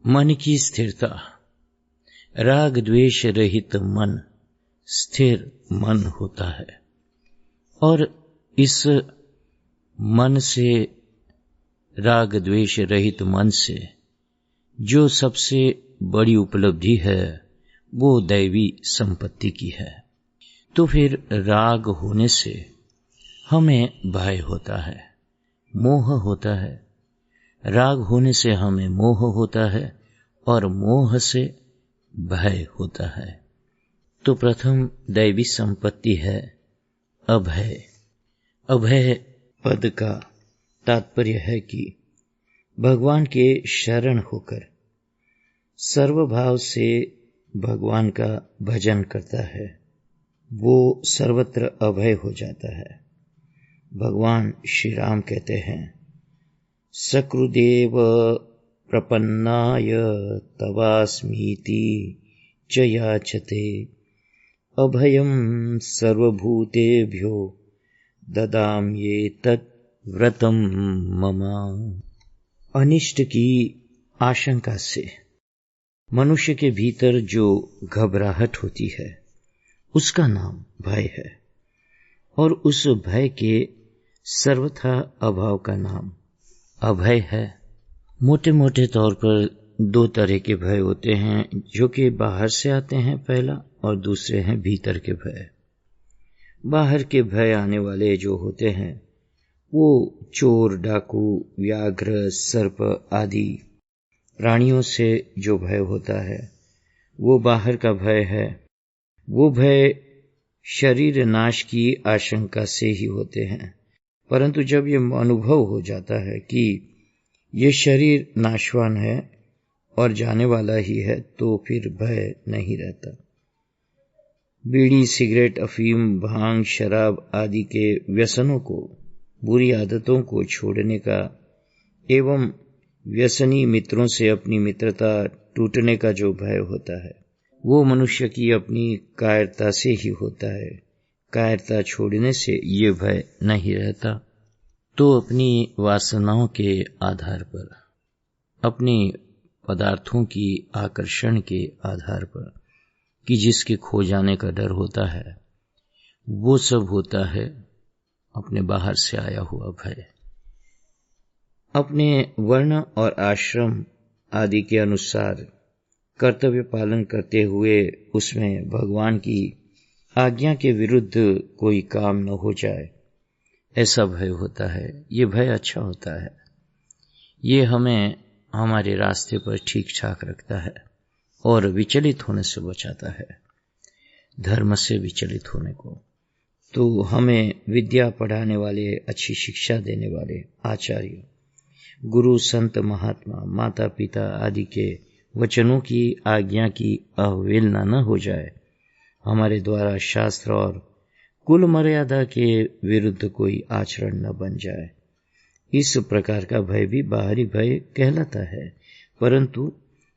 मन की स्थिरता। राग द्वेष रहित मन स्थिर मन होता है, और इस मन से, राग द्वेष रहित मन से जो सबसे बड़ी उपलब्धि है वो दैवी संपत्ति की है। तो फिर राग होने से हमें भय होता है, मोह होता है। राग होने से हमें मोह होता है और मोह से भय होता है। तो प्रथम दैवी संपत्ति है अभय। अभय पद का तात्पर्य है कि भगवान के शरण होकर सर्वभाव से भगवान का भजन करता है, वो सर्वत्र अभय हो जाता है। भगवान श्री राम कहते हैं, सकृदेव प्रपन्नाय तवास्मीति च याचते अभयं सर्वभूतेभ्यो ददाम्येतत् व्रतम मम। अनिष्ट की आशंका से मनुष्य के भीतर जो घबराहट होती है उसका नाम भय है, और उस भय के सर्वथा अभाव का नाम अभय है। मोटे मोटे तौर पर दो तरह के भय होते हैं, जो कि बाहर से आते हैं पहला, और दूसरे हैं भीतर के भय। बाहर के भय आने वाले जो होते हैं वो चोर, डाकू, व्याघ्र, सर्प आदि प्राणियों से जो भय होता है वो बाहर का भय है। वो भय शरीर नाश की आशंका से ही होते हैं, परंतु जब ये अनुभव हो जाता है कि ये शरीर नाशवान है और जाने वाला ही है, तो फिर भय नहीं रहता। बीड़ी, सिगरेट, अफीम, भांग, शराब आदि के व्यसनों को, बुरी आदतों को छोड़ने का एवं व्यसनी मित्रों से अपनी मित्रता टूटने का जो भय होता है वो मनुष्य की अपनी कायरता से ही होता है। कायरता छोड़ने से ये भय नहीं रहता। तो अपनी वासनाओं के आधार पर, अपनी पदार्थों की आकर्षण के आधार पर कि जिसके खो जाने का डर होता है, वो सब होता है अपने बाहर से आया हुआ भय। अपने वर्ण और आश्रम आदि के अनुसार कर्तव्य पालन करते हुए उसमें भगवान की आज्ञा के विरुद्ध कोई काम न हो जाए, ऐसा भय होता है। ये भय अच्छा होता है, ये हमें हमारे रास्ते पर ठीक ठाक रखता है और विचलित होने से बचाता है, धर्म से विचलित होने को। तो हमें विद्या पढ़ाने वाले, अच्छी शिक्षा देने वाले आचार्य, गुरु, संत, महात्मा, माता पिता आदि के वचनों की आज्ञा की अवहेलना न हो जाए, हमारे द्वारा शास्त्र और कुल मर्यादा के विरुद्ध कोई आचरण न बन जाए। इस प्रकार का भय भी बाहरी भय कहलाता है, परंतु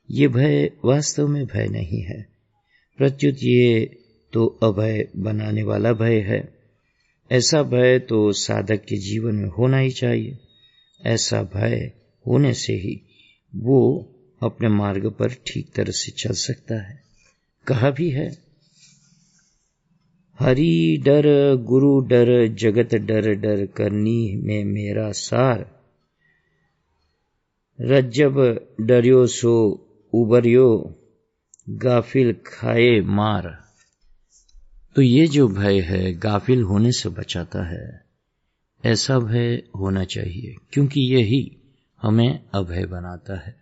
ये भय वास्तव में भय नहीं है, प्रत्युत ये तो अभय बनाने वाला भय है। ऐसा भय तो साधक के जीवन में होना ही चाहिए। ऐसा भय होने से ही वो अपने मार्ग पर ठीक तरह से चल सकता है। कहा भी है, हरि डर गुरु डर जगत डर डर करनी में मेरा सार, रज्जब डरियो सो उबरियो गाफिल खाए मार। तो ये जो भय है गाफिल होने से बचाता है। ऐसा भय होना चाहिए, क्योंकि यही हमें अभय बनाता है,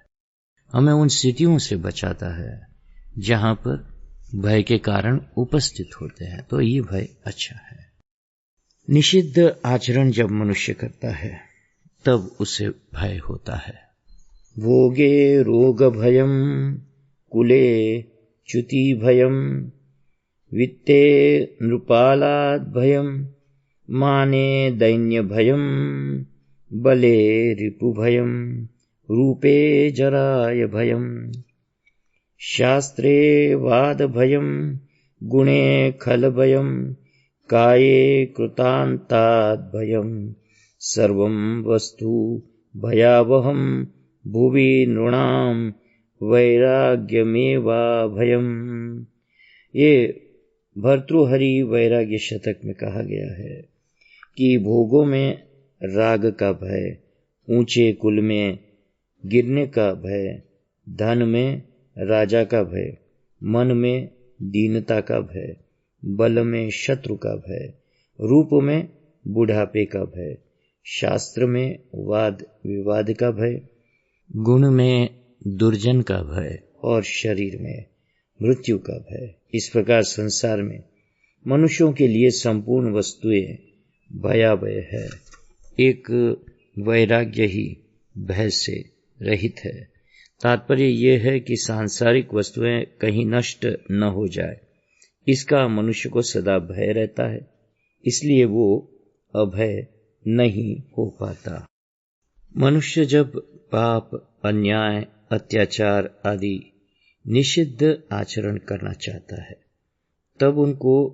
हमें उन स्थितियों से बचाता है जहां पर भय के कारण उपस्थित होते हैं। तो ये भय अच्छा है। निषिद्ध आचरण जब मनुष्य करता है तब उसे भय होता है। भोगे रोग भयम, कुले च्युति भयम, वित्ते नृपालाद भयम, माने दैन्य भयम, बले रिपु भयम, रूपे जराय भयम, शास्त्रे वाद भयम, गुणे खल भयम, काये कृतांताद भयम, सर्वं वस्तु भयावहम, भुवि नृणाम वैराग्यमेवाभयम्। ये भर्तृहरि वैराग्य शतक में कहा गया है कि भोगों में राग का भय, ऊंचे कुल में गिरने का भय, धन में राजा का भय, मन में दीनता का भय, बल में शत्रु का भय, रूप में बुढ़ापे का भय, शास्त्र में वाद विवाद का भय, गुण में दुर्जन का भय और शरीर में मृत्यु का भय। इस प्रकार संसार में मनुष्यों के लिए संपूर्ण वस्तुएं भयावह है। एक वैराग्य ही भय से रहित है। तात्पर्य यह है कि सांसारिक वस्तुएं कहीं नष्ट न हो जाए, इसका मनुष्य को सदा भय रहता है, इसलिए वो अभय नहीं हो पाता। मनुष्य जब पाप, अन्याय, अत्याचार आदि निषिद्ध आचरण करना चाहता है, तब उनको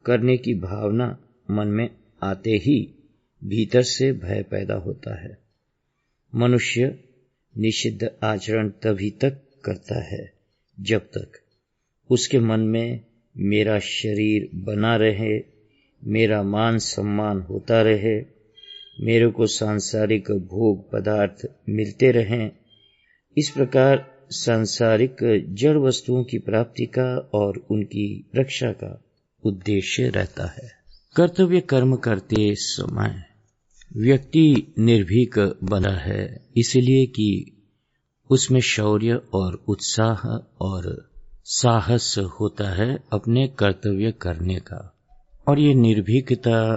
करने की भावना मन में आते ही भीतर से भय पैदा होता है। मनुष्य निषिद्ध आचरण तभी तक करता है जब तक उसके मन में मेरा शरीर बना रहे, मेरा मान सम्मान होता रहे, मेरे को सांसारिक भोग पदार्थ मिलते रहें। इस प्रकार सांसारिक जड़ वस्तुओं की प्राप्ति का और उनकी रक्षा का उद्देश्य रहता है। कर्तव्य कर्म करते समय व्यक्ति निर्भीक बना है, इसलिए कि उसमें शौर्य और उत्साह और साहस होता है अपने कर्तव्य करने का। और ये निर्भीकता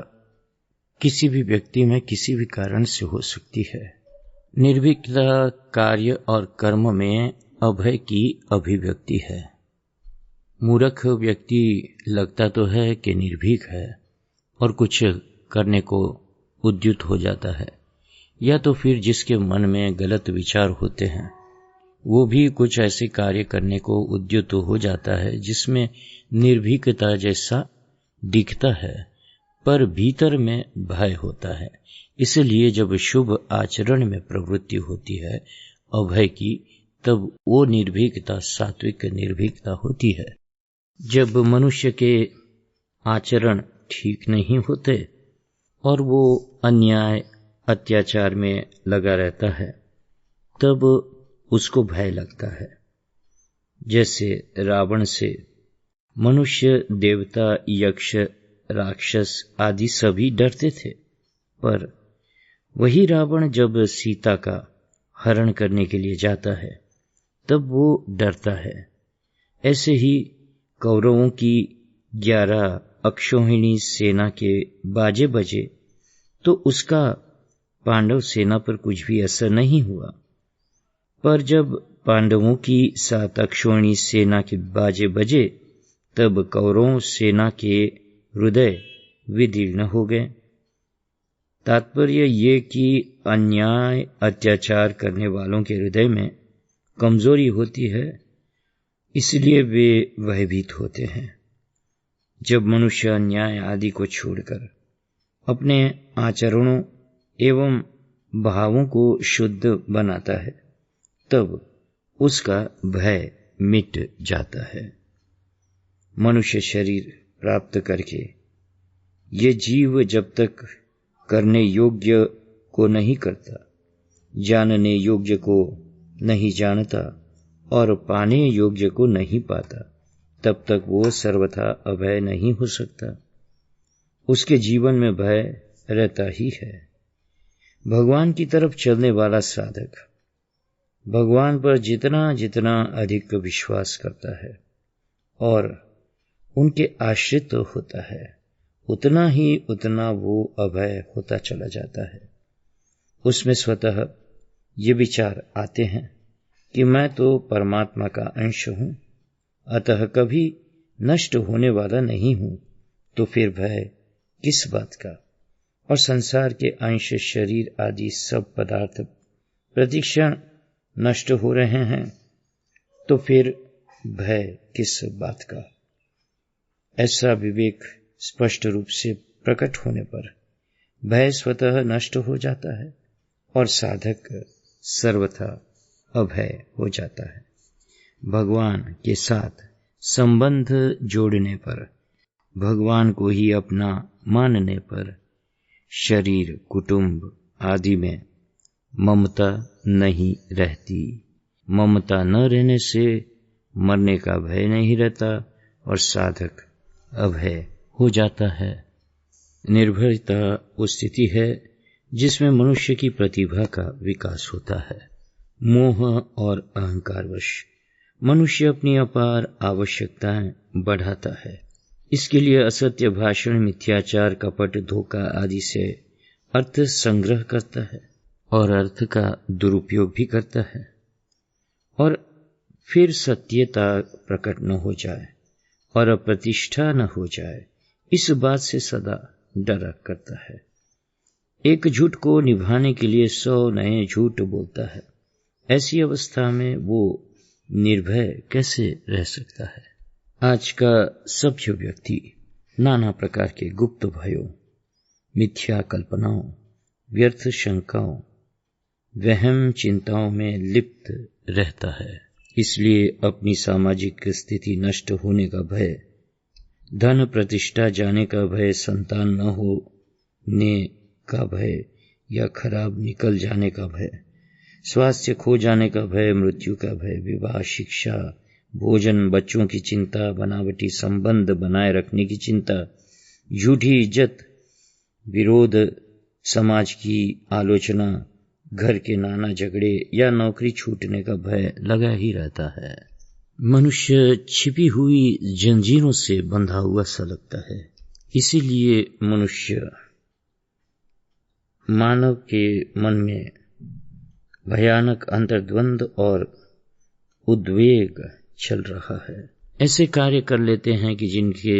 किसी भी व्यक्ति में किसी भी कारण से हो सकती है। निर्भीकता कार्य और कर्म में अभय की अभिव्यक्ति है। मूर्ख व्यक्ति लगता तो है कि निर्भीक है और कुछ करने को उद्युत हो जाता है, या तो फिर जिसके मन में गलत विचार होते हैं वो भी कुछ ऐसे कार्य करने को उद्युत हो जाता है जिसमें निर्भीकता जैसा दिखता है, पर भीतर में भय होता है। इसलिए जब शुभ आचरण में प्रवृत्ति होती है अभय की, तब वो निर्भीकता सात्विक निर्भीकता होती है। जब मनुष्य के आचरण ठीक नहीं होते और वो अन्याय अत्याचार में लगा रहता है, तब उसको भय लगता है। जैसे रावण से मनुष्य, देवता, यक्ष, राक्षस आदि सभी डरते थे, पर वही रावण जब सीता का हरण करने के लिए जाता है तब वो डरता है। ऐसे ही कौरवों की 11 अक्षौहिणी सेना के बाजे बजे तो उसका पांडव सेना पर कुछ भी असर नहीं हुआ, पर जब पांडवों की 7 अक्षौहिणी सेना के बाजे बजे तब कौरवों सेना के हृदय विदीर्ण हो गए। तात्पर्य ये कि अन्याय अत्याचार करने वालों के हृदय में कमजोरी होती है, इसलिए वे भयभीत होते हैं। जब मनुष्य अन्याय आदि को छोड़कर अपने आचरणों एवं भावों को शुद्ध बनाता है, तब उसका भय मिट जाता है। मनुष्य शरीर प्राप्त करके ये जीव जब तक करने योग्य को नहीं करता, जानने योग्य को नहीं जानता और पाने योग्य को नहीं पाता, तब तक वो सर्वथा अभय नहीं हो सकता। उसके जीवन में भय रहता ही है। भगवान की तरफ चलने वाला साधक भगवान पर जितना जितना अधिक विश्वास करता है और उनके आश्रित होता है, उतना ही उतना वो अभय होता चला जाता है। उसमें स्वतः ये विचार आते हैं कि मैं तो परमात्मा का अंश हूं, अतः कभी नष्ट होने वाला नहीं हूं, तो फिर भय किस बात का। और संसार के अंश, शरीर आदि सब पदार्थ प्रतिक्षण नष्ट हो रहे हैं, तो फिर भय किस बात का। ऐसा विवेक स्पष्ट रूप से प्रकट होने पर भय स्वतः नष्ट हो जाता है और साधक सर्वथा अभय हो जाता है। भगवान के साथ संबंध जोड़ने पर, भगवान को ही अपना मानने पर शरीर, कुटुंब आदि में ममता नहीं रहती। ममता न रहने से मरने का भय नहीं रहता और साधक अभय हो जाता है। निर्भयता वो स्थिति है जिसमें मनुष्य की प्रतिभा का विकास होता है। मोह और अहंकारवश मनुष्य अपनी अपार आवश्यकताएं बढ़ाता है। इसके लिए असत्य भाषण, मिथ्याचार, कपट, धोखा आदि से अर्थ संग्रह करता है और अर्थ का दुरुपयोग भी करता है, और फिर सत्यता प्रकट न हो जाए और अप्रतिष्ठा न हो जाए, इस बात से सदा डरा करता है। एक झूठ को निभाने के लिए 100 नए झूठ बोलता है। ऐसी अवस्था में वो निर्भय कैसे रह सकता है? आज का सभ्य व्यक्ति नाना प्रकार के गुप्त भयों, मिथ्या कल्पनाओं, व्यर्थ शंकाओं, वहम चिंताओं में लिप्त रहता है। इसलिए अपनी सामाजिक स्थिति नष्ट होने का भय, धन प्रतिष्ठा जाने का भय, संतान न होने का भय या खराब निकल जाने का भय, स्वास्थ्य खो जाने का भय, मृत्यु का भय, विवाह, शिक्षा, भोजन, बच्चों की चिंता, बनावटी संबंध बनाए रखने की चिंता, झूठी इज्जत, विरोध, समाज की आलोचना, घर के नाना झगड़े या नौकरी छूटने का भय लगा ही रहता है। मनुष्य छिपी हुई जंजीरों से बंधा हुआ सा लगता है। इसीलिए मनुष्य मानव के मन में भयानक अंतर्द्वंद और उद्वेग चल रहा है। ऐसे कार्य कर लेते हैं कि जिनके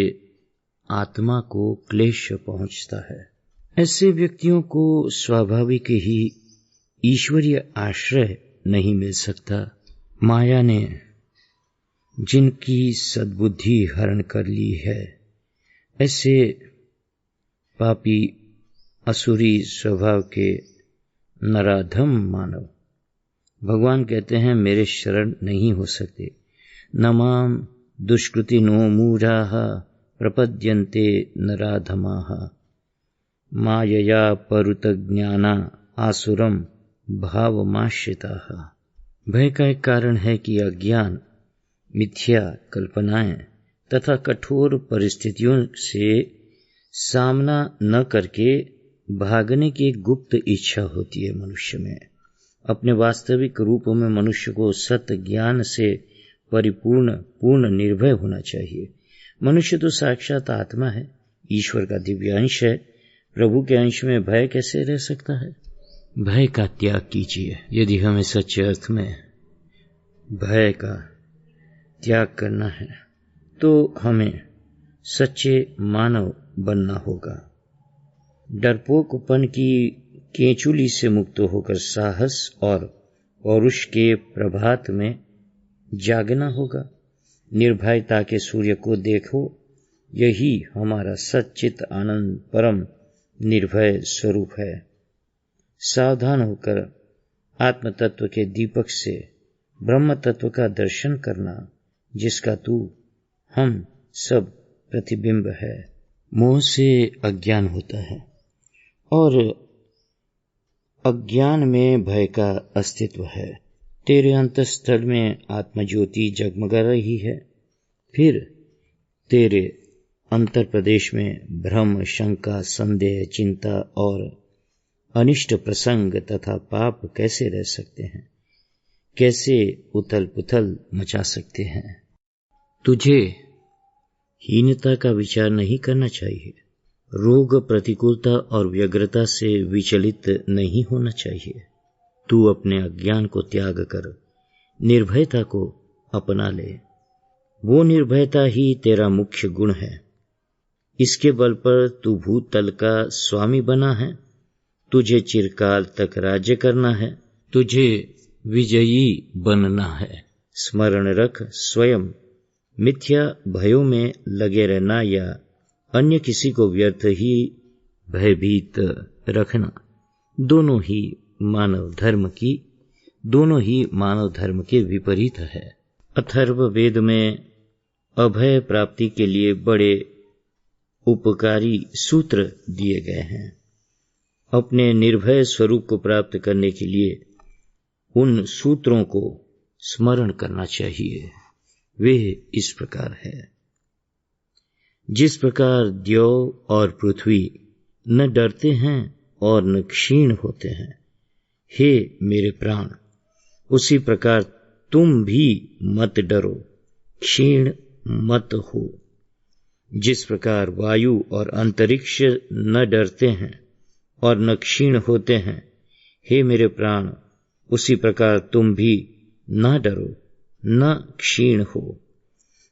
आत्मा को क्लेश पहुंचता है। ऐसे व्यक्तियों को स्वाभाविक ही ईश्वरीय आश्रय नहीं मिल सकता। माया ने जिनकी सद्बुद्धि हरण कर ली है, ऐसे पापी असुरी स्वभाव के नराधम मानव भगवान कहते हैं मेरे शरण नहीं हो सकते। न माम दुष्कृतिनो मूढ़ाः प्रपद्यन्ते नराधमाः मायया परुतज्ञाना आसुरम भावमाश्रिताः। भय का एक कारण है कि अज्ञान, मिथ्या कल्पनाएं तथा कठोर परिस्थितियों से सामना न करके भागने की एक गुप्त इच्छा होती है मनुष्य में। अपने वास्तविक रूप में मनुष्य को सत्य ज्ञान से पूर्ण निर्भय होना चाहिए। मनुष्य तो साक्षात आत्मा है, ईश्वर का दिव्य अंश है। प्रभु के अंश में भय कैसे रह सकता है? भय का त्याग कीजिए। यदि हमें सच्चे अर्थ में भय का त्याग करना है तो हमें सच्चे मानव बनना होगा। डरपोकपन की केंचुली से मुक्त होकर साहस और पौरुष के प्रभात में जागना होगा। निर्भयता के सूर्य को देखो, यही हमारा सच्चित आनंद परम निर्भय स्वरूप है। सावधान होकर आत्म तत्व के दीपक से ब्रह्म तत्व का दर्शन करना, जिसका तू हम सब प्रतिबिंब है। मोह से अज्ञान होता है और अज्ञान में भय का अस्तित्व है। तेरे अंतःस्थल में आत्मज्योति जगमगा रही है, फिर तेरे अंतर प्रदेश में भ्रम, शंका, संदेह, चिंता और अनिष्ट प्रसंग तथा पाप कैसे रह सकते हैं? कैसे उथल पुथल मचा सकते हैं? तुझे हीनता का विचार नहीं करना चाहिए। रोग, प्रतिकूलता और व्यग्रता से विचलित नहीं होना चाहिए। तू अपने अज्ञान को त्याग कर निर्भयता को अपना ले। वो निर्भयता ही तेरा मुख्य गुण है। इसके बल पर तू भूतल का स्वामी बना है। तुझे चिरकाल तक राज्य करना है। तुझे विजयी बनना है। स्मरण रख, स्वयं मिथ्या भयों में लगे रहना या अन्य किसी को व्यर्थ ही भयभीत रखना, दोनों ही मानव धर्म की दोनों ही मानव धर्म के विपरीत है। अथर्व वेद में अभय प्राप्ति के लिए बड़े उपकारी सूत्र दिए गए हैं। अपने निर्भय स्वरूप को प्राप्त करने के लिए उन सूत्रों को स्मरण करना चाहिए। वे इस प्रकार है। जिस प्रकार द्यौ और पृथ्वी न डरते हैं और न क्षीण होते हैं, हे मेरे प्राण, उसी प्रकार तुम भी मत डरो, क्षीण मत हो। जिस प्रकार वायु और अंतरिक्ष न डरते हैं और न क्षीण होते हैं, हे मेरे प्राण, उसी प्रकार तुम भी न डरो न क्षीण हो।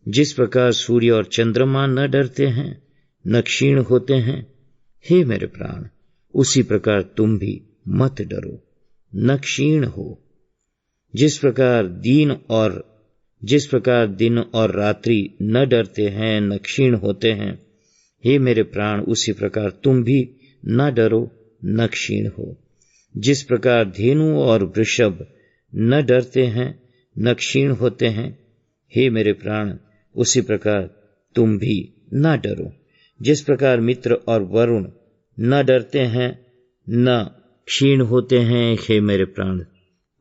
जिस प्रकार सूर्य और चंद्रमा न डरते हैं न क्षीण होते हैं, हे मेरे प्राण, उसी प्रकार तुम भी मत डरो न क्षीण हो। जिस प्रकार दिन और रात्रि न डरते हैं न क्षीण होते हैं, हे मेरे प्राण, उसी प्रकार तुम भी न डरो न क्षीण हो। जिस प्रकार धेनु और वृषभ न डरते हैं न क्षीण होते हैं, हे मेरे प्राण, उसी प्रकार तुम भी न डरो। जिस प्रकार मित्र और वरुण न डरते हैं न क्षीण होते हैं, हे मेरे प्राण,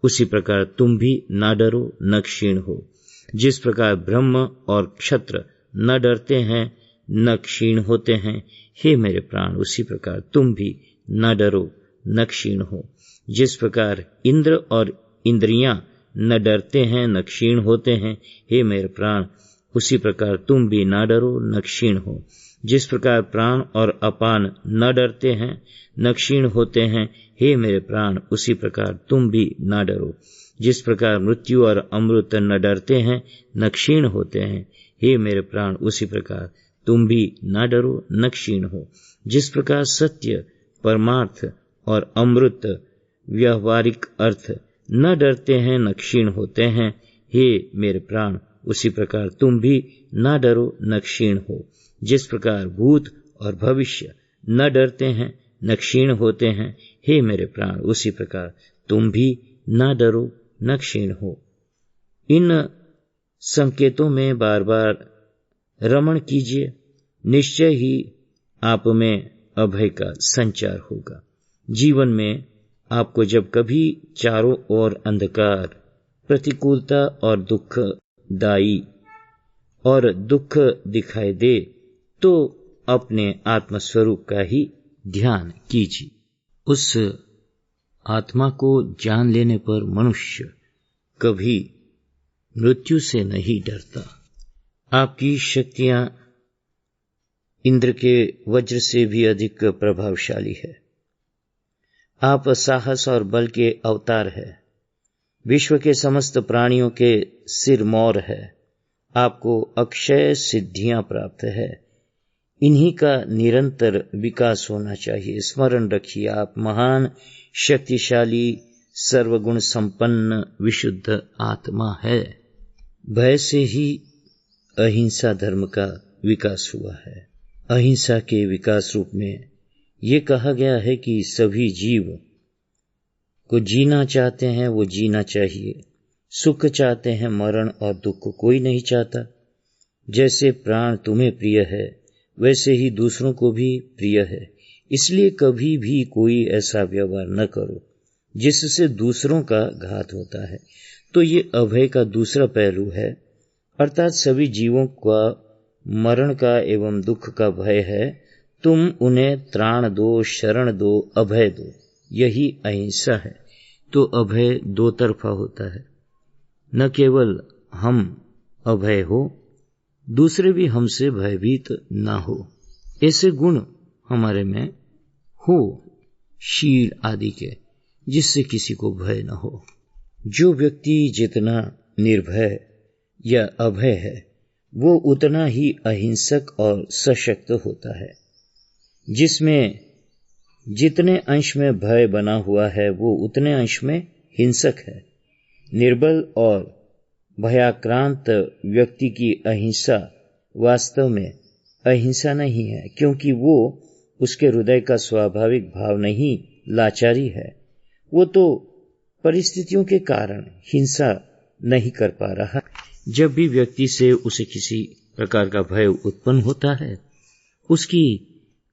उसी प्रकार तुम भी न डरो न क्षीण हो। जिस प्रकार ब्रह्म और क्षत्र न डरते हैं न क्षीण होते हैं, हे मेरे प्राण, उसी प्रकार तुम भी न डरो न क्षीण हो। जिस प्रकार इंद्र और इंद्रियां न डरते हैं न क्षीण होते हैं, हे मेरे प्राण, उसी प्रकार तुम भी न डरो न क्षीण हो। जिस प्रकार प्राण और अपान न डरते हैं न क्षीण होते हैं, हे मेरे प्राण, उसी प्रकार तुम भी न डरो। जिस प्रकार मृत्यु और अमृत न डरते हैं न क्षीण होते हैं, हे मेरे प्राण, उसी प्रकार तुम भी न डरो न क्षीण हो। जिस प्रकार सत्य, परमार्थ और अमृत व्यावहारिक अर्थ न डरते हैं न क्षीण होते हैं, हे मेरे प्राण, उसी प्रकार तुम भी न डरो न क्षीण हो। जिस प्रकार भूत और भविष्य न डरते हैं न क्षीण होते हैं, हे मेरे प्राण, उसी प्रकार तुम भी न डरो न क्षीण हो। इन संकेतों में बार बार रमण कीजिए, निश्चय ही आप में अभय का संचार होगा। जीवन में आपको जब कभी चारों ओर अंधकार, प्रतिकूलता और दुखदायी और दुख दिखाई दे, तो अपने आत्मस्वरूप का ही ध्यान कीजिए। उस आत्मा को जान लेने पर मनुष्य कभी मृत्यु से नहीं डरता। आपकी शक्तियां इंद्र के वज्र से भी अधिक प्रभावशाली है। आप साहस और बल के अवतार है। विश्व के समस्त प्राणियों के सिरमौर है। आपको अक्षय सिद्धियां प्राप्त है। इन्हीं का निरंतर विकास होना चाहिए। स्मरण रखिए, आप महान, शक्तिशाली, सर्वगुण संपन्न विशुद्ध आत्मा है। भय से ही अहिंसा धर्म का विकास हुआ है। अहिंसा के विकास रूप में ये कहा गया है कि सभी जीव को जीना चाहते हैं, वो जीना चाहिए। सुख चाहते हैं, मरण और दुख को कोई नहीं चाहता। जैसे प्राण तुम्हें प्रिय है, वैसे ही दूसरों को भी प्रिय है। इसलिए कभी भी कोई ऐसा व्यवहार न करो जिससे दूसरों का घात होता है। तो ये अभय का दूसरा पहलू है, अर्थात सभी जीवों का मरण का एवं दुख का भय है। तुम उन्हें त्राण दो, शरण दो, अभय दो, यही अहिंसा है। तो अभय दो तरफा होता है। न केवल हम अभय हो, दूसरे भी हमसे भयभीत ना हो। ऐसे गुण हमारे में हो, शील आदि के, जिससे किसी को भय न हो। जो व्यक्ति जितना निर्भय या अभय है, वो उतना ही अहिंसक और सशक्त होता है। जिसमें जितने अंश में भय बना हुआ है, वो उतने अंश में हिंसक है। निर्बल और भयाक्रांत व्यक्ति की अहिंसा वास्तव में अहिंसा नहीं है, क्योंकि वो उसके हृदय का स्वाभाविक भाव नहीं, लाचारी है। वो तो परिस्थितियों के कारण हिंसा नहीं कर पा रहा। जब भी व्यक्ति से उसे किसी प्रकार का भय उत्पन्न होता है, उसकी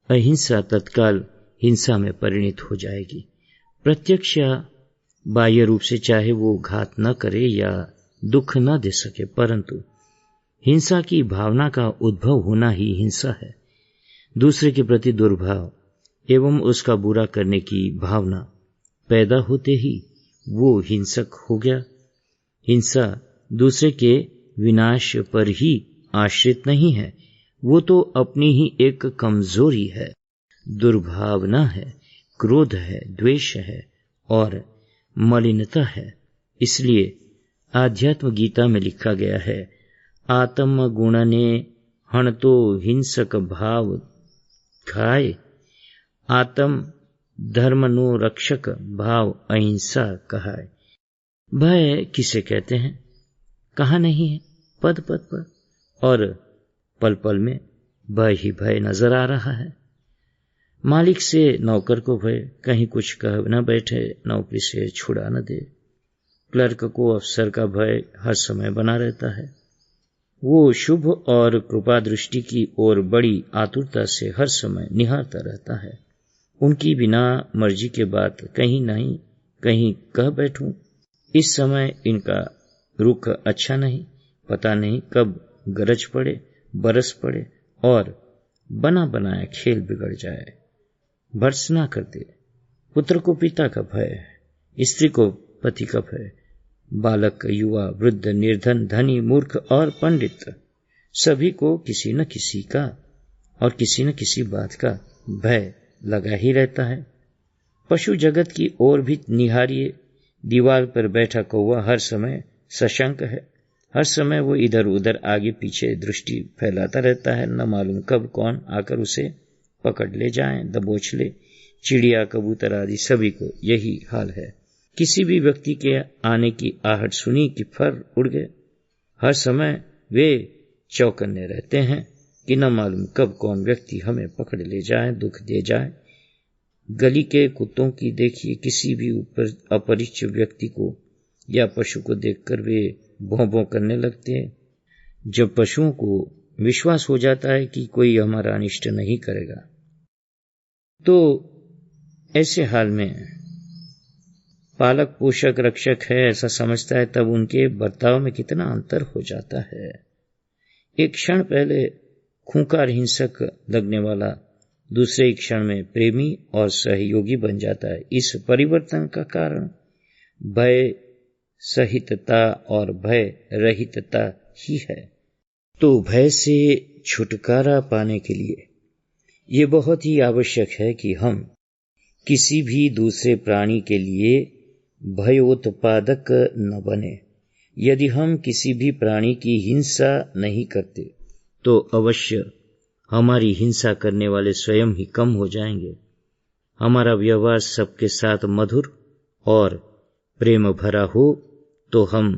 अहिंसा तत्काल हिंसा में परिणत हो जाएगी। प्रत्यक्ष या बाह्य रूप से चाहे वो घात न करे या दुख न दे सके, परंतु हिंसा की भावना का उद्भव होना ही हिंसा है। दूसरे के प्रति दुर्भाव एवं उसका बुरा करने की भावना पैदा होते ही वो हिंसक हो गया। हिंसा दूसरे के विनाश पर ही आश्रित नहीं है, वो तो अपनी ही एक कमजोरी है, दुर्भावना है, क्रोध है, द्वेष है और मलिनता है। इसलिए आध्यात्म गीता में लिखा गया है, आत्म गुणने हणतो हिंसक भाव खाए, आत्म धर्मनो रक्षक भाव अहिंसा कहाय। भय किसे कहते हैं? कहाँ नहीं है? पद पद पर और पल पल में भय ही भय नजर आ रहा है। मालिक से नौकर को भय, कहीं कुछ कह न बैठे, नौकरी से छुड़ा न दे। क्लर्क को अफसर का भय हर समय बना रहता है। वो शुभ और कृपा दृष्टि की ओर बड़ी आतुरता से हर समय निहारता रहता है। उनकी बिना मर्जी के बात कहीं नहीं कहीं कह बैठूं, इस समय इनका रुख अच्छा नहीं, पता नहीं कब गरज पड़े, बरस पड़े और बना बनाया खेल बिगड़ जाए, भर्त्सना कर दे। पुत्र को पिता का भय, स्त्री को पति का भय, बालक, युवा, वृद्ध, निर्धन, धनी, मूर्ख और पंडित, सभी को किसी न किसी का और किसी न किसी बात का भय लगा ही रहता है। पशु जगत की ओर भी निहारिए, दीवार पर बैठा कौवा हर समय सशंक है। हर समय वो इधर उधर आगे पीछे दृष्टि फैलाता रहता है, न मालूम कब कौन आकर उसे पकड़ ले जाए, दबोच ले। चिड़िया, कबूतर आदि सभी को यही हाल है। किसी भी व्यक्ति के आने की आहट सुनी कि फर उड़ गए। हर समय वे चौकन्ने रहते हैं कि न मालूम कब कौन व्यक्ति हमें पकड़ ले जाए, दुख दे जाए। गली के कुत्तों की देखिए, किसी भी अपरिचित व्यक्ति को या पशु को देखकर वे भौं भौं करने लगते हैं। जब पशुओं को विश्वास हो जाता है कि कोई हमारा अनिष्ट नहीं करेगा, तो ऐसे हाल में पालक पोषक रक्षक है ऐसा समझता है, तब उनके बर्ताव में कितना अंतर हो जाता है। एक क्षण पहले खूंखार हिंसक लगने वाला दूसरे क्षण में प्रेमी और सहयोगी बन जाता है। इस परिवर्तन का कारण भय सहितता और भय रहितता ही है। तो भय से छुटकारा पाने के लिए ये बहुत ही आवश्यक है कि हम किसी भी दूसरे प्राणी के लिए भयोत्पादक न बने। यदि हम किसी भी प्राणी की हिंसा नहीं करते तो अवश्य हमारी हिंसा करने वाले स्वयं ही कम हो जाएंगे। हमारा व्यवहार सबके साथ मधुर और प्रेम भरा हो तो हम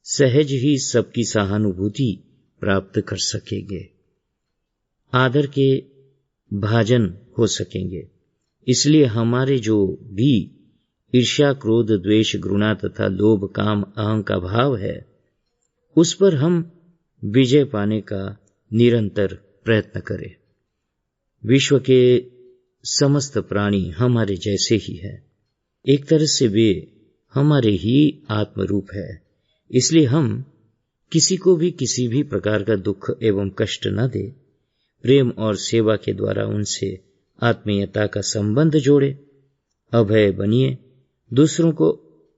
सहज ही सबकी सहानुभूति प्राप्त कर सकेंगे, आदर के भाजन हो सकेंगे। इसलिए हमारे जो भी ईर्ष्या, क्रोध, द्वेष, घृणा तथा लोभ, काम, अहं का भाव है, उस पर हम विजय पाने का निरंतर प्रयत्न करें। विश्व के समस्त प्राणी हमारे जैसे ही है। एक तरह से वे हमारे ही आत्मरूप है। इसलिए हम किसी को भी किसी भी प्रकार का दुख एवं कष्ट न दे। प्रेम और सेवा के द्वारा उनसे आत्मीयता का संबंध जोड़े। अभय बनिए। दूसरों को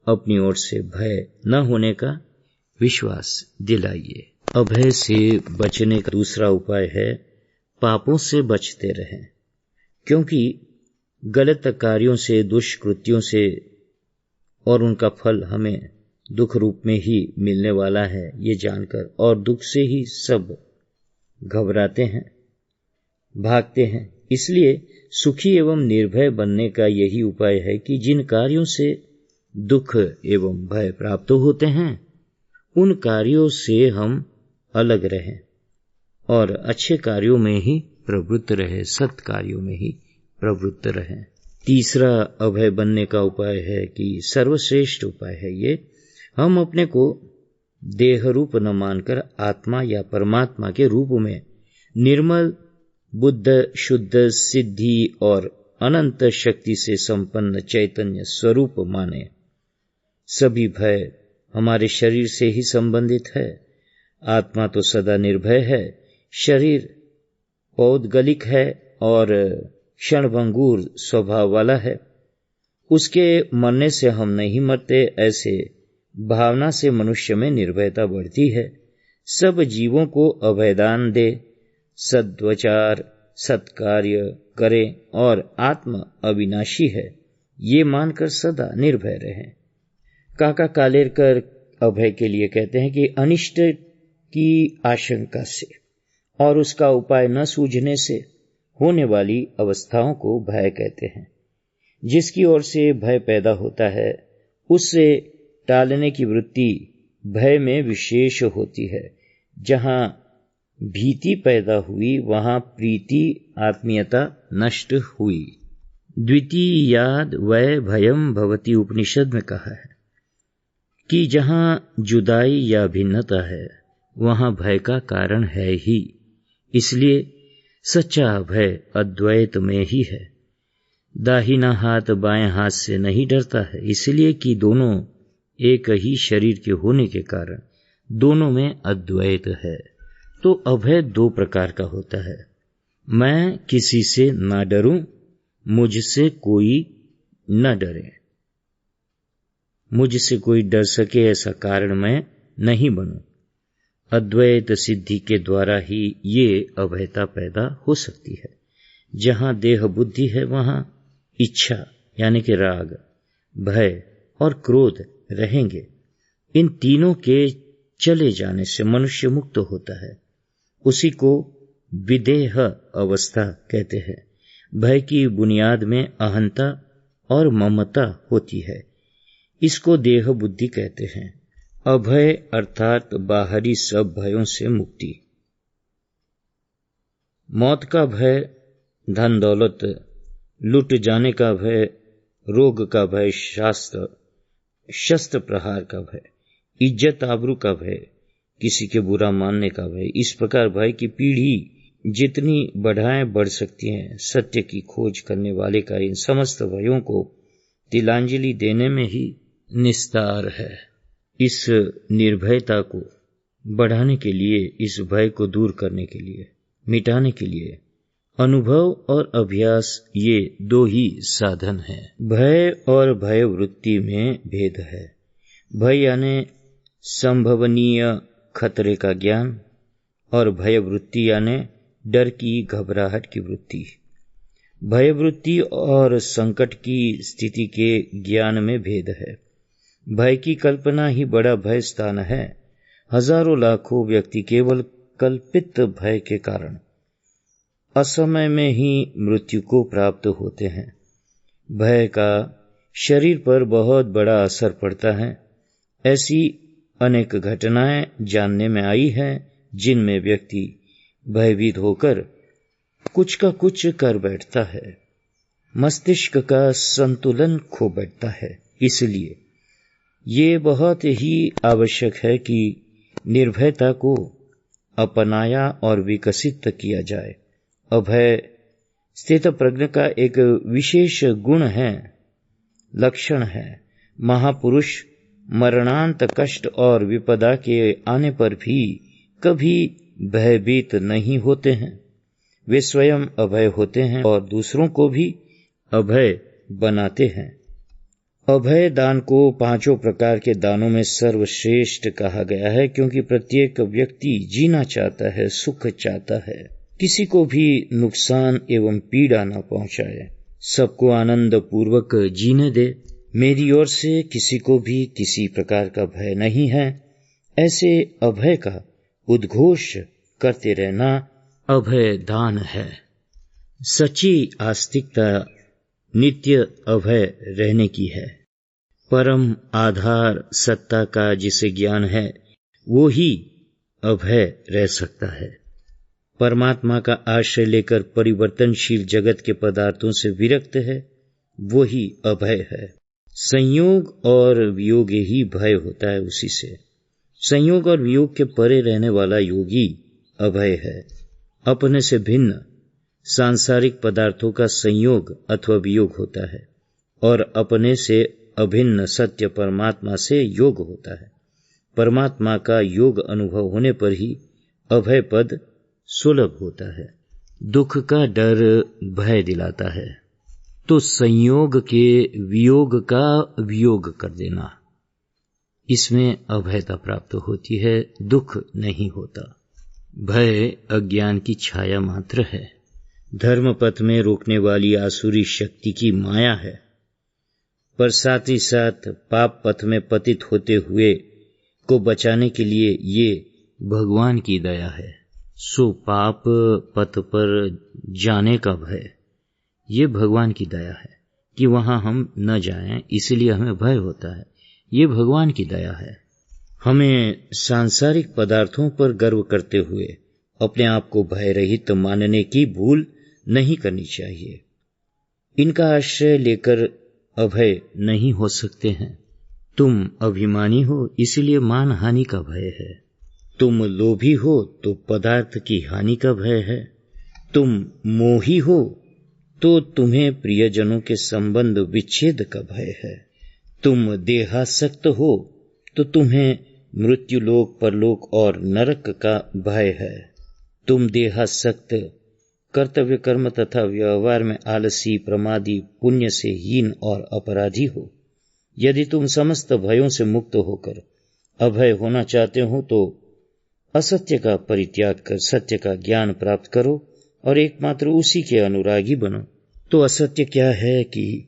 अपनी ओर से भय न होने का विश्वास दिलाइए। अभय से बचने का दूसरा उपाय है पापों से बचते रहें, क्योंकि गलत कार्यों से, दुष्कृत्यों से और उनका फल हमें दुख रूप में ही मिलने वाला है, ये जानकर और दुख से ही सब घबराते हैं, भागते हैं। इसलिए सुखी एवं निर्भय बनने का यही उपाय है कि जिन कार्यों से दुख एवं भय प्राप्त होते हैं उन कार्यों से हम अलग रहें और अच्छे कार्यों में ही प्रवृत्त रहें, सत् कार्यों में ही प्रवृत्त रहें। तीसरा अभय बनने का उपाय है कि सर्वश्रेष्ठ उपाय है ये, हम अपने को देह रूप न मानकर आत्मा या परमात्मा के रूप में निर्मल, बुद्ध, शुद्ध, सिद्धि और अनंत शक्ति से संपन्न चैतन्य स्वरूप माने। सभी भय हमारे शरीर से ही संबंधित है। आत्मा तो सदा निर्भय है, शरीर पौद्गलिक है और क्षणभंगुर स्वभाव वाला है। उसके मरने से हम नहीं मरते, ऐसे भावना से मनुष्य में निर्भयता बढ़ती है। सब जीवों को अभयदान दे, सद्वचार, सत्कार्य करे और आत्मा अविनाशी है, ये मानकर सदा निर्भय रहें। काका कालेरकर अभय के लिए कहते हैं कि अनिष्ट की आशंका से और उसका उपाय न सूझने से होने वाली अवस्थाओं को भय कहते हैं। जिसकी ओर से भय पैदा होता है, उससे टालने की वृत्ति भय में विशेष होती है। जहां भीति पैदा हुई, वहां प्रीति, आत्मीयता नष्ट हुई। द्वितीयाद वै भयम भवति उपनिषद में कहा है कि जहां जुदाई या भिन्नता है, वहां भय का कारण है ही। इसलिए सच्चा भय अद्वैत में ही है। दाहिना हाथ बाएं हाथ से नहीं डरता है, इसलिए कि दोनों एक ही शरीर के होने के कारण दोनों में अद्वैत है। तो अभय दो प्रकार का होता है। मैं किसी से ना डरूं, मुझसे कोई न डरे। मुझसे कोई डर सके ऐसा कारण मैं नहीं बनूं। अद्वैत सिद्धि के द्वारा ही ये अभयता पैदा हो सकती है। जहां देह बुद्धि है, वहां इच्छा यानी कि राग, भय और क्रोध रहेंगे। इन तीनों के चले जाने से मनुष्य मुक्त होता है। उसी को विदेह अवस्था कहते हैं। भय की बुनियाद में अहंता और ममता होती है। इसको देह बुद्धि कहते हैं। अभय अर्थात बाहरी सब भयों से मुक्ति। मौत का भय, धन दौलत लुट जाने का भय, रोग का भय, शस्त्र प्रहार का भय, इज्जत आबरू का भय, किसी के बुरा मानने का भय। इस प्रकार भय की पीढ़ी जितनी बढ़ाएं बढ़ सकती हैं। सत्य की खोज करने वाले का इन समस्त भयों को तिलांजलि देने में ही निस्तार है। इस निर्भयता को बढ़ाने के लिए, इस भय को दूर करने के लिए, मिटाने के लिए अनुभव और अभ्यास, ये दो ही साधन हैं। भय और भय वृत्ति में भेद है। भय यानी संभवनीय खतरे का ज्ञान और भय वृत्ति यानी डर की, घबराहट की वृत्ति। भय वृत्ति और संकट की स्थिति के ज्ञान में भेद है। भय की कल्पना ही बड़ा भय स्थान है। हजारों लाखों व्यक्ति केवल कल्पित भय के कारण असमय में ही मृत्यु को प्राप्त होते हैं। भय का शरीर पर बहुत बड़ा असर पड़ता है। ऐसी अनेक घटनाएं जानने में आई हैं जिनमें व्यक्ति भयभीत होकर कुछ का कुछ कर बैठता है, मस्तिष्क का संतुलन खो बैठता है। इसलिए ये बहुत ही आवश्यक है कि निर्भयता को अपनाया और विकसित किया जाए। अभय स्थित प्रज्ञ का एक विशेष गुण है, लक्षण है। महापुरुष मरणांत कष्ट और विपदा के आने पर भी कभी भयभीत नहीं होते हैं। वे स्वयं अभय होते हैं और दूसरों को भी अभय बनाते हैं। अभय दान को पांचों प्रकार के दानों में सर्वश्रेष्ठ कहा गया है, क्योंकि प्रत्येक व्यक्ति जीना चाहता है, सुख चाहता है, किसी को भी नुकसान एवं पीड़ा न पहुंचाए, सबको आनंद पूर्वक जीने दे। मेरी ओर से किसी को भी किसी प्रकार का भय नहीं है, ऐसे अभय का उद्घोष करते रहना अभय दान है। सच्ची आस्तिकता नित्य अभय रहने की है। परम आधार सत्ता का जिसे ज्ञान है, वो ही अभय रह सकता है। परमात्मा का आश्रय लेकर परिवर्तनशील जगत के पदार्थों से विरक्त है, वही अभय है। संयोग और वियोग ही भय होता है उसी से। संयोग और वियोग के परे रहने वाला योगी अभय है। अपने से भिन्न सांसारिक पदार्थों का संयोग अथवा वियोग होता है और अपने से अभिन्न सत्य परमात्मा से योग होता है। परमात्मा का योग अनुभव होने पर ही अभय पद सुलभ होता है। दुख का डर भय दिलाता है, तो संयोग के वियोग का वियोग कर देना, इसमें अभयता प्राप्त होती है, दुख नहीं होता। भय अज्ञान की छाया मात्र है, धर्म पथ में रोकने वाली आसुरी शक्ति की माया है, पर साथ ही साथ पाप पथ में पतित होते हुए को बचाने के लिए ये भगवान की दया है। सो पाप पथ पर जाने का भय ये भगवान की दया है कि वहां हम न जाएं, इसलिए हमें भय होता है। ये भगवान की दया है। हमें सांसारिक पदार्थों पर गर्व करते हुए अपने आप को भय रहित मानने की भूल नहीं करनी चाहिए। इनका आश्रय लेकर अभय नहीं हो सकते हैं। तुम अभिमानी हो इसलिए मान हानि का भय है। तुम लोभी हो तो पदार्थ की हानि का भय है। तुम मोही हो तो तुम्हें प्रियजनों के संबंध विच्छेद का भय है। तुम देहासक्त हो तो तुम्हें मृत्युलोक, परलोक और नरक का भय है। तुम देहासक्त, कर्तव्य कर्म तथा व्यवहार में आलसी, प्रमादी, पुण्य से हीन और अपराधी हो। यदि तुम समस्त भयों से मुक्त होकर अभय होना चाहते हो तो असत्य का परित्याग कर सत्य का ज्ञान प्राप्त करो और एकमात्र उसी के अनुरागी बनो। तो असत्य क्या है कि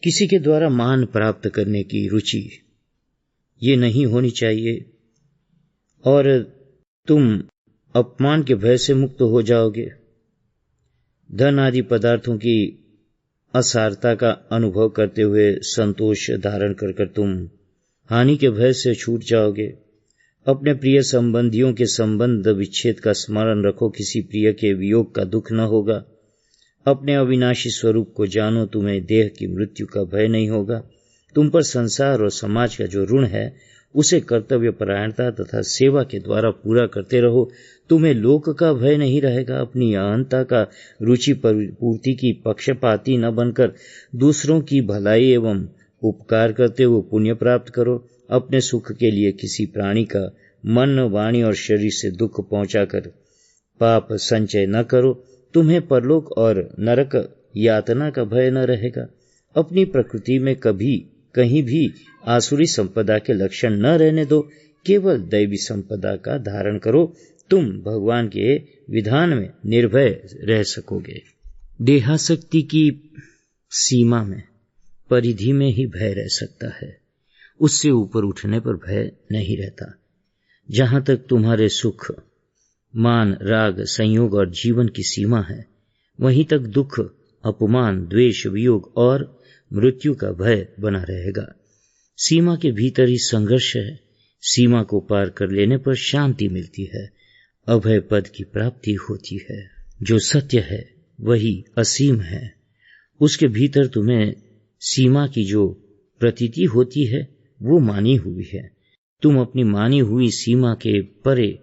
किसी के द्वारा मान प्राप्त करने की रुचि ये नहीं होनी चाहिए और तुम अपमान के भय से मुक्त हो जाओगे। धन आदि पदार्थों की असारता का अनुभव करते हुए संतोष धारण कर तुम हानि के भय से छूट जाओगे। अपने प्रिय संबंधियों के संबंध विच्छेद का स्मरण रखो, किसी प्रिय के वियोग का दुख न होगा। अपने अविनाशी स्वरूप को जानो, तुम्हें देह की मृत्यु का भय नहीं होगा। तुम पर संसार और समाज का जो ऋण है उसे कर्तव्य परायणता तथा सेवा के द्वारा पूरा करते रहो। तुम्हें लोक का भय नहीं रहेगा। अपनी अहंता का रुचि पूर्ति की पक्षपाती न बनकर दूसरों की भलाई एवं उपकार करते हुए पुण्य प्राप्त करो। अपने सुख के लिए किसी प्राणी का मन, वाणी और शरीर से दुख पहुंचाकर पाप संचय न करो। तुम्हें परलोक और नरक यातना का भय न रहेगा। अपनी प्रकृति में कभी कहीं भी आसुरी संपदा के लक्षण न रहने दो, केवल दैवी संपदा का धारण करो। तुम भगवान के विधान में निर्भय रह सकोगे। देहासक्ति की सीमा में, परिधि में ही भय रह सकता है, उससे ऊपर उठने पर भय नहीं रहता। जहां तक तुम्हारे सुख, मान, राग, संयोग और जीवन की सीमा है, वहीं तक दुख, अपमान, द्वेष, वियोग और मृत्यु का भय बना रहेगा। सीमा के भीतर ही संघर्ष है। सीमा को पार कर लेने पर शांति मिलती है, अभय पद की प्राप्ति होती है। जो सत्य है वही असीम है। उसके भीतर तुम्हें सीमा की जो प्रतीति होती है वो मानी हुई है। तुम अपनी मानी हुई सीमा के परे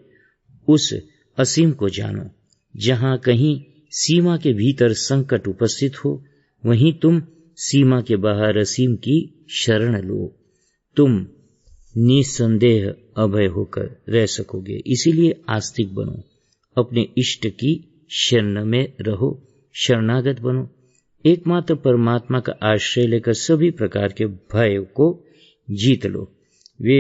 उस असीम को जानो। जहां कहीं सीमा के भीतर संकट उपस्थित हो, वहीं तुम सीमा के बाहर असीम की शरण लो। तुम निसंदेह अभय होकर रह सकोगे। इसीलिए आस्तिक बनो, अपने इष्ट की शरण में रहो, शरणागत बनो। एकमात्र परमात्मा का आश्रय लेकर सभी प्रकार के भय को जीत लो। वे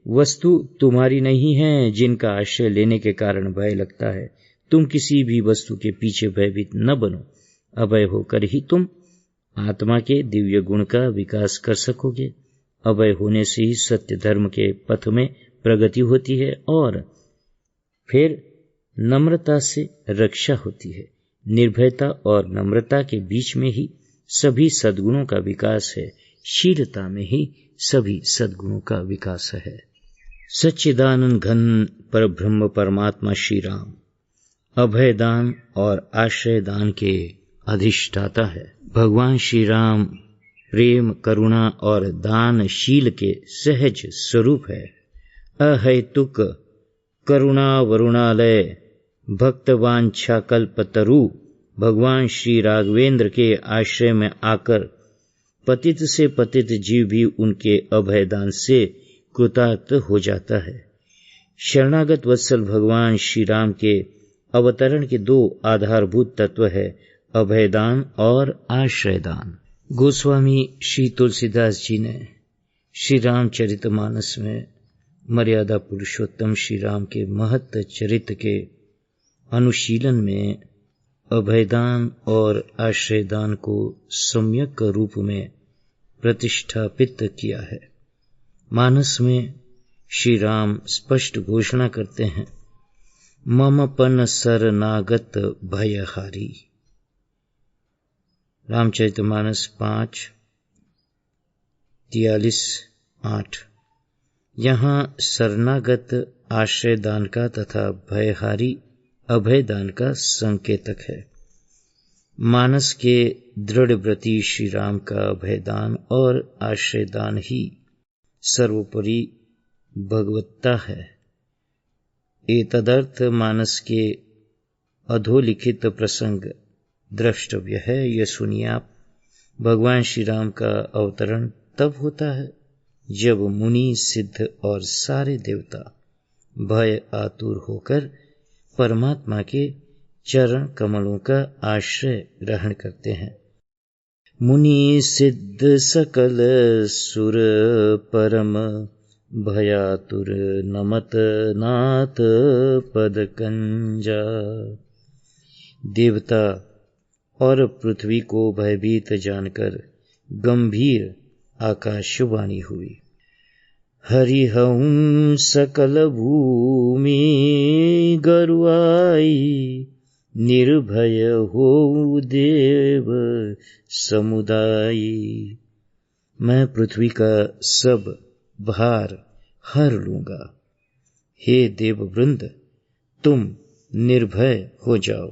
वस्तु तुम्हारी नहीं है जिनका आश्रय लेने के कारण भय लगता है। तुम किसी भी वस्तु के पीछे भयभीत न बनो। अभय होकर ही तुम आत्मा के दिव्य गुण का विकास कर सकोगे। अभय होने से ही सत्य धर्म के पथ में प्रगति होती है और फिर नम्रता से रक्षा होती है। निर्भयता और नम्रता के बीच में ही सभी सद्गुणों का विकास है। शीलता में ही सभी सद्गुणों का विकास है। सच्चिदानंद घन पर ब्रह्म परमात्मा श्री राम अभय दान और आश्रय दान के अधिष्ठाता है। भगवान श्री राम प्रेम, करुणा और दानशील के सहज स्वरूप है। अहैतुक करुणा वरुणालय भक्तवांछा कल्पतरु भगवान श्री राघवेंद्र के आश्रय में आकर पतित से पतित जीव भी उनके अभयदान से कृतार्थ हो जाता है। शरणागत वत्सल भगवान श्री राम के अवतरण के दो आधारभूत तत्व है, अभयदान और आश्रयदान। गोस्वामी श्री तुलसीदास जी ने श्री रामचरितमानस में मर्यादा पुरुषोत्तम श्री राम के महत्व चरित्र के अनुशीलन में अभयदान और आश्रयदान को सम्यक रूप में प्रतिष्ठापित किया है। मानस में श्री राम स्पष्ट घोषणा करते हैं, मम पन शरणागत भयहारी। रामचरितमानस 5:43-8। यहाँ शरणागत आश्रयदान का तथा भयहारी अभयदान का संकेतक है। मानस के दृढ़व्रती श्री राम का अभयदान और आश्रयदान ही सर्वोपरि भगवत्ता है। एतदर्थ मानस के अधोलिखित प्रसंग द्रष्टव्य है। यह सुनिए आप। भगवान श्री राम का अवतरण तब होता है जब मुनि, सिद्ध और सारे देवता भय आतुर होकर परमात्मा के चरण कमलों का आश्रय ग्रहण करते हैं। मुनि सिद्ध सकल सुर परम भयातुर नमत नाथ पद कंजा। देवता और पृथ्वी को भयभीत जानकर गंभीर आकाशवाणी हुई, हरिहउं सकल भूमि गरुआई, निर्भय हो देव समुदायी। मैं पृथ्वी का सब भार हर लूंगा। हे देव वृंद, तुम निर्भय हो जाओ।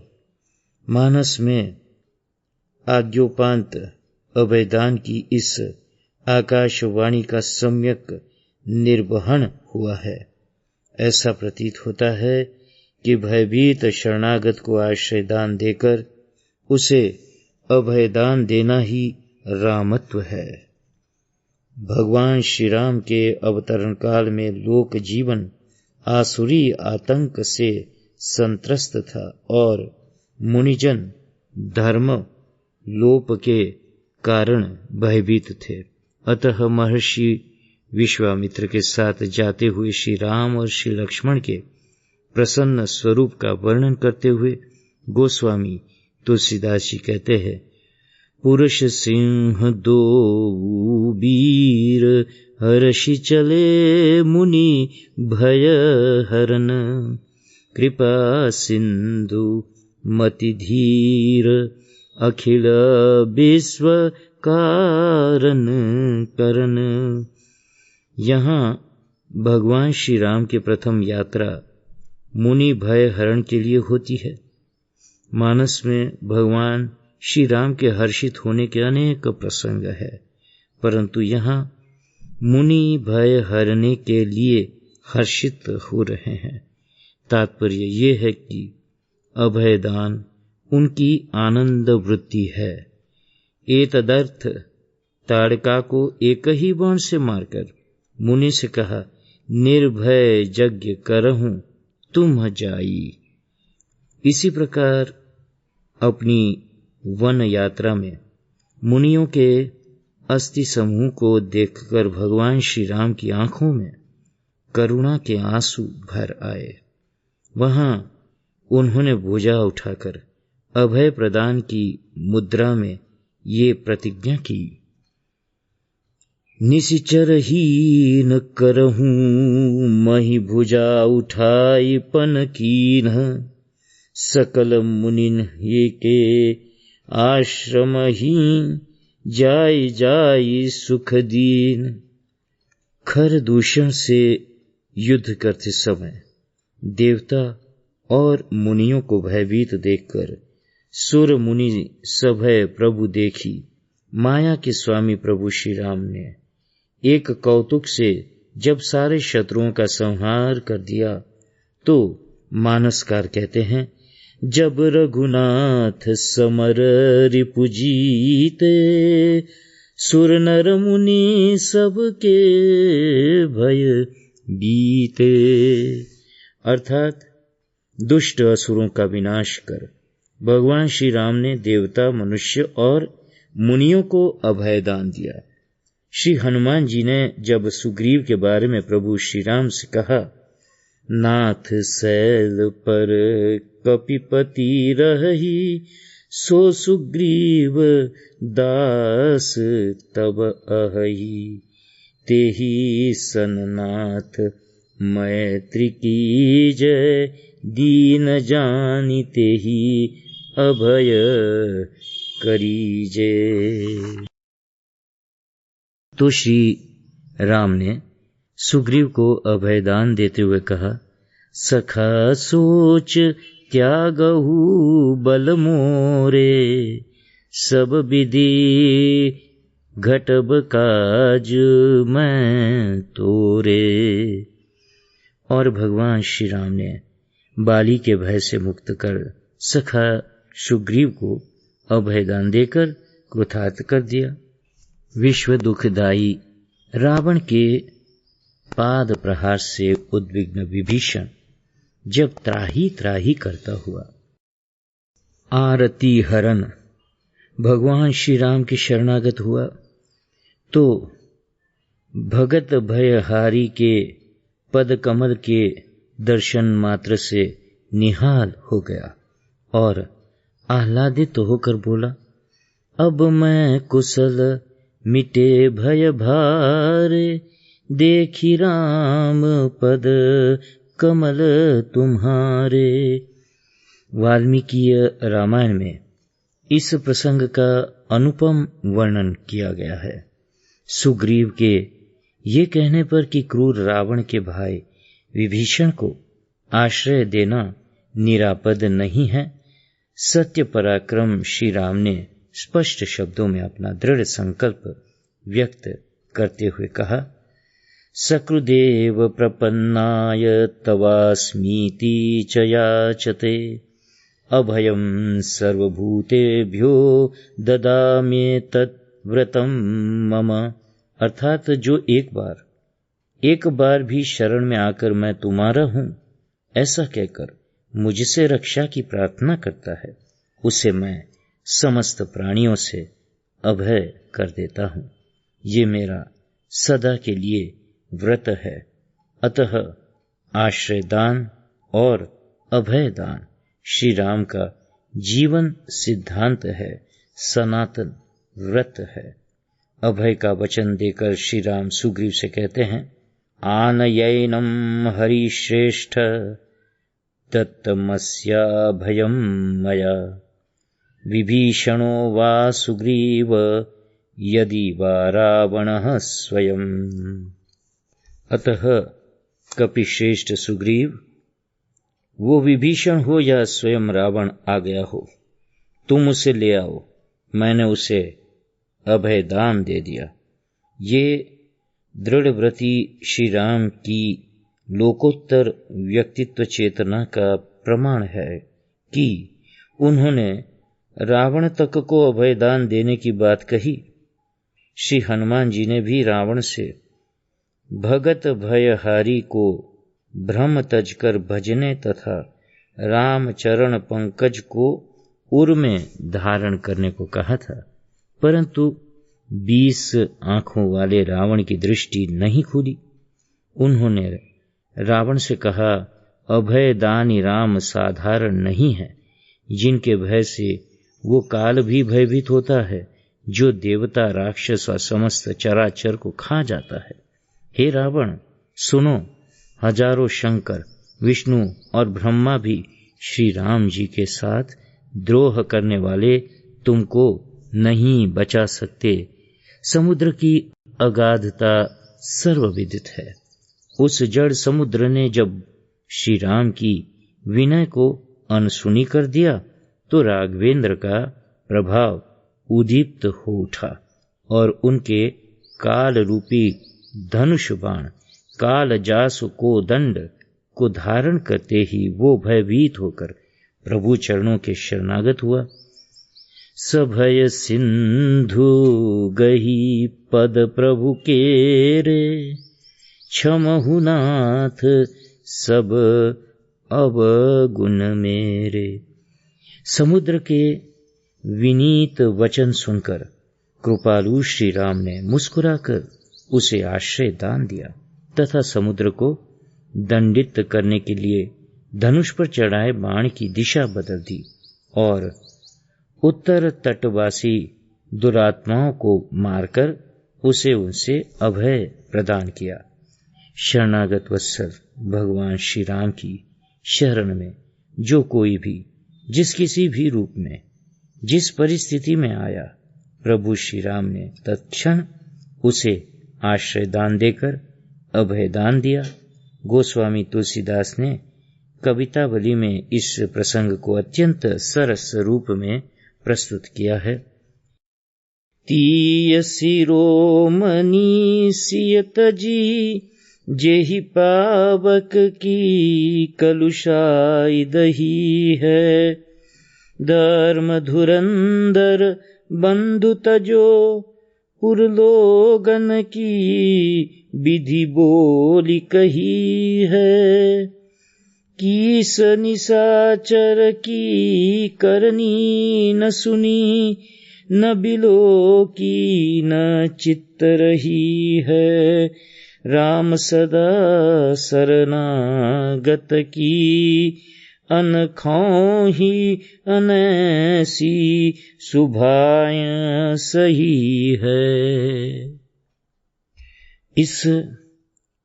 मानस में आज्ञोपांत अभयदान की इस आकाशवाणी का सम्यक निर्वहन हुआ है। ऐसा प्रतीत होता है कि भयभीत शरणागत को आश्रयदान देकर उसे अभयदान देना ही रामत्व है। भगवान श्री राम के अवतरण काल में लोक जीवन आसुरी आतंक से संत्रस्त था और मुनिजन धर्म लोप के कारण भयभीत थे। अतः महर्षि विश्वामित्र के साथ जाते हुए श्री राम और श्री लक्ष्मण के प्रसन्न स्वरूप का वर्णन करते हुए गोस्वामी तुलसीदास जी कहते हैं, पुरुष सिंह दो वीर हर्षि चले मुनि भय हरन, कृपा सिंधु मति धीर अखिल विश्व कारण करन। यहाँ भगवान श्री राम की प्रथम यात्रा मुनि भय हरण के लिए होती है। मानस में भगवान श्री राम के हर्षित होने के अनेक प्रसंग है, परंतु यहाँ मुनि भय हरने के लिए हर्षित हो रहे हैं। तात्पर्य ये है कि अभयदान उनकी आनंद वृत्ति है। एतदर्थ ताड़का को एक ही बाण से मारकर मुनि से कहा, निर्भय यज्ञ करहूं तुम जाई। इसी प्रकार अपनी वन यात्रा में मुनियों के अस्थि समूह को देखकर भगवान श्री राम की आंखों में करुणा के आंसू भर आए। वहां उन्होंने भुजा उठाकर अभय प्रदान की मुद्रा में ये प्रतिज्ञा की, निशिचर हीन करहूं मही भुजा उठाई पन कीन, सकल मुनिन ये के आश्रम ही जाई जाई सुख दीन। खर दूषण से युद्ध करते समय देवता और मुनियों को भयभीत देखकर सुर मुनि सभय प्रभु देखी, माया के स्वामी प्रभु श्री राम ने एक कौतुक से जब सारे शत्रुओं का संहार कर दिया तो मानसकार कहते हैं, जब रघुनाथ समर रिपु जीते, सुर नर मुनि सबके भय बीते। अर्थात दुष्ट असुरों का विनाश कर भगवान श्री राम ने देवता, मनुष्य और मुनियों को अभय दान दिया। श्री हनुमान जी ने जब सुग्रीव के बारे में प्रभु श्री राम से कहा, नाथ सैल पर कपिपति रही, सो सुग्रीव दास तब अहि, तेहि सननाथ मैत्री की जय, दीन जानि तेहि अभय करीजे। तो श्री राम ने सुग्रीव को अभयदान देते हुए कहा, सखा सोच त्यागहु बल मोरे, सब विधि घटब काज मैं तोरे। और भगवान श्री राम ने बाली के भय से मुक्त कर सखा सुग्रीव को अभयदान देकर कृतार्थ कर दिया। विश्व दुखदाई रावण के पाद प्रहार से उद्विग्न विभीषण जब त्राही त्राही करता हुआ आरती हरण भगवान श्री राम की शरणागत हुआ तो भगत भयहारी के पद कमल के दर्शन मात्र से निहाल हो गया और आह्लादित होकर बोला, अब मैं कुशल मिटे भय भारे, देखी राम पद कमल तुम्हारे। वाल्मीकि रामायण में इस प्रसंग का अनुपम वर्णन किया गया है। सुग्रीव के ये कहने पर कि क्रूर रावण के भाई विभीषण को आश्रय देना निरापद नहीं है, सत्य पराक्रम श्री राम ने स्पष्ट शब्दों में अपना दृढ़ संकल्प व्यक्त करते हुए कहा, सकृदेव प्रपन्नाय तवास्मीति च याचते, अभयं सर्वभूतेभ्यो ददामि तद्व्रतं मम। अर्थात जो एक बार भी शरण में आकर मैं तुम्हारा हूं ऐसा कहकर मुझसे रक्षा की प्रार्थना करता है, उसे मैं समस्त प्राणियों से अभय कर देता हूं। ये मेरा सदा के लिए व्रत है। अतः आश्रयदान और अभयदान श्री राम का जीवन सिद्धांत है, सनातन व्रत है। अभय का वचन देकर श्री राम सुग्रीव से कहते हैं, आनयैनम हरिश्रेष्ठ दत्तमस्याभयं मया, विभीषणो वा सुग्रीव यदि वा रावणः स्वयं। अतः कपिश्रेष्ठ सुग्रीव, वो विभीषण हो या स्वयं रावण आ गया हो, तुम उसे ले आओ, मैंने उसे अभय दान दे दिया। ये दृढ़व्रती श्री राम की लोकोत्तर व्यक्तित्व चेतना का प्रमाण है कि उन्होंने रावण तक को अभय दान देने की बात कही। श्री हनुमान जी ने भी रावण से भगत भयहारी को भ्रम तजकर भजने तथा राम चरण पंकज को उर में धारण करने को कहा था, परंतु 20 आंखों वाले रावण की दृष्टि नहीं खुली। उन्होंने रावण से कहा, अभय दानी राम साधारण नहीं है, जिनके भय से वो काल भी भयभीत होता है, जो देवता राक्षस और समस्त चराचर को खा जाता है। हे रावण, सुनो, हजारों शंकर, विष्णु और ब्रह्मा भी श्री राम जी के साथ द्रोह करने वाले तुमको नहीं बचा सकते। समुद्र की अगाधता सर्वविदित है। उस जड़ समुद्र ने जब श्री राम की विनय को अनसुनी कर दिया तो राघवेंद्र का प्रभाव उदीप्त हो उठा और उनके काल रूपी धनुष बाण कालजास को दंड को धारण करते ही वो भयभीत होकर प्रभु चरणों के शरणागत हुआ। सभय सिंधु गही पद प्रभु के रे, क्षमहु नाथ सब अवगुण मेरे। समुद्र के विनीत वचन सुनकर कृपालु श्री राम ने मुस्कुराकर उसे आश्रय दान दिया तथा समुद्र को दंडित करने के लिए धनुष पर चढ़ाए बाण की दिशा बदल दी और उत्तर तटवासी दुरात्माओं को मारकर उसे उनसे अभय प्रदान किया। शरणागत वत्सल भगवान श्री राम की शरण में जो कोई भी जिस किसी भी रूप में जिस परिस्थिति में आया, प्रभु श्री राम ने तत्क्षण उसे आश्रय दान देकर अभय दान दिया। गोस्वामी तुलसीदास ने कवितावली में इस प्रसंग को अत्यंत सरस रूप में प्रस्तुत किया है। तीय शिरोमणि सियत जी, जेहि पावक की कलुषाई दही है। धर्म धुरंधर बंधु तजो, पुरलोगन की विधि बोली कही है। कीस निशाचर की करनी न सुनी, न बिलो की न चित्त रही है। राम सदा शरणागत की, अनखों ही अनैसी सुभाय सही है। इस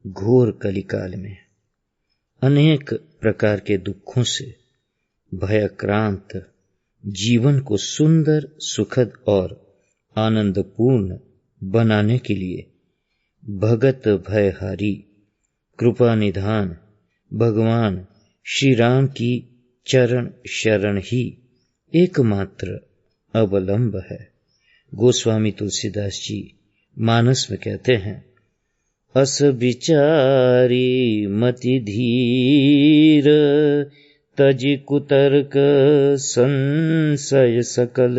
घोर कलिकाल में अनेक प्रकार के दुखों से भयाक्रांत जीवन को सुंदर, सुखद और आनंदपूर्ण बनाने के लिए भगत भयहारी कृपा निधान भगवान श्री राम की चरण शरण ही एकमात्र अवलंब है। गोस्वामी तुलसीदास जी मानस में कहते हैं, अस विचारी मति धीर, तजि कुतर्क संशय सकल।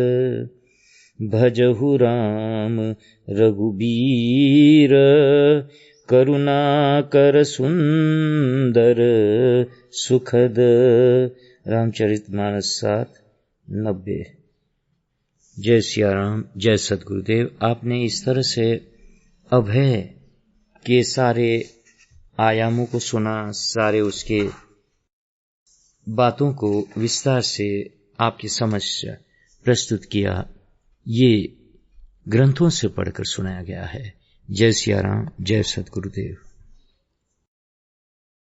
भजहु राम रघुबीर, करुणा कर सुंदर सुखद। रामचरितमानस 7:90। जय सिया राम, जय सद्गुरुदेव। आपने इस तरह से अभय के सारे आयामों को सुना, सारे उसके बातों को विस्तार से आपकी समझ प्रस्तुत किया। ये ग्रंथों से पढ़कर सुनाया गया है। जय सिया राम, जय सद्गुरुदेव।